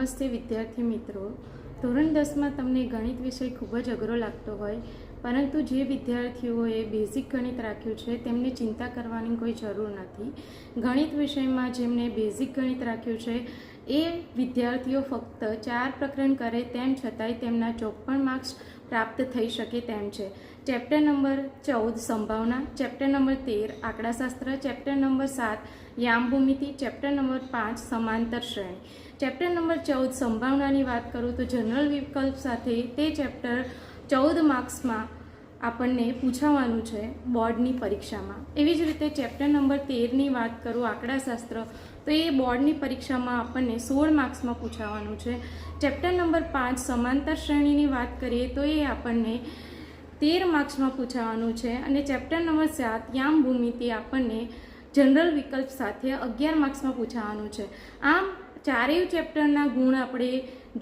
નમસ્તે વિદ્યાર્થી મિત્રો। ધોરણ 10માં તમને ગણિત વિષય ખૂબ જ અઘરો લાગતો હોય, પરંતુ જે વિદ્યાર્થીઓએ બેઝિક ગણિત રાખ્યું છે તેમને ચિંતા કરવાની કોઈ જરૂર નથી। ગણિત વિષયમાં જેમને બેઝિક ગણિત રાખ્યું છે એ વિદ્યાર્થીઓ ફક્ત 4 પ્રકરણ કરે તેમ છતાંય તેમના 54 માર્ક્સ પ્રાપ્ત થઈ શકે તેમ છે। ચેપ્ટર નંબર 14 સંભાવના, ચેપ્ટર નંબર 13 આંકડાશાસ્ત્ર, ચેપ્ટર નંબર 7 યામ ભૂમિતિ, ચેપ્ટર નંબર 5 સમાંતર શ્રેણી। ચેપ્ટર નંબર 14 સંભાવનાની વાત કરું તો જનરલ વિકલ્પ સાથે તે ચેપ્ટર 14 માર્ક્સમાં આપણને પૂછાવાનું છે બોર્ડની પરીક્ષામાં। એવી જ રીતે ચેપ્ટર નંબર 13ની વાત કરું આંકડાશાસ્ત્ર તો એ બોર્ડની પરીક્ષામાં આપણને 16 માર્ક્સમાં પૂછાવાનું છે। ચેપ્ટર નંબર 5 સમાંતર શ્રેણીની વાત કરીએ તો એ આપણને 13 માર્ક્સમાં પૂછાવાનું છે અને ચેપ્ટર નંબર 7 યામ ભૂમિતિ આપણને જનરલ વિકલ્પ સાથે 11 માર્ક્સમાં પૂછાવાનું છે। આમ ચારેય ચેપ્ટરના ગુણ આપણે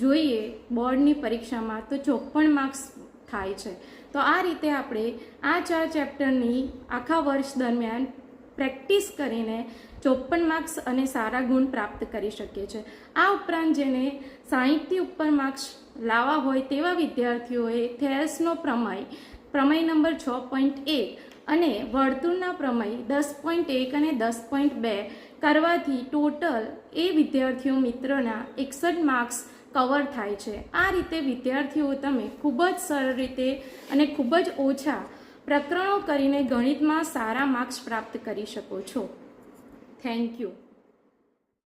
જોઈએ બોર્ડની પરીક્ષામાં તો 54 માર્ક્સ થાય છે। તો આ રીતે આપણે આ 4 ચેપ્ટરની આખા વર્ષ દરમિયાન પ્રેક્ટિસ કરીને 54 માર્ક્સ અને સારા ગુણ પ્રાપ્ત કરી શકીએ છીએ। આ ઉપરાંત જેને 60થી ઉપર માર્ક્સ લાવવા હોય તેવા વિદ્યાર્થીઓએ થેલ્સનો પ્રમેય નંબર 6.1 અને વર્તુળના પ્રમેય 10.1 અને 10.2 કરવાથી ટોટલ એ વિદ્યાર્થીઓ મિત્રના 61 માર્ક્સ કવર થાય છે। આ રીતે વિદ્યાર્થીઓ તમે ખૂબ જ સરળ રીતે અને ખૂબ જ ઓછા પ્રકરણો કરીને ગણિતમાં સારા માર્ક્સ પ્રાપ્ત કરી શકો છો। Thank you.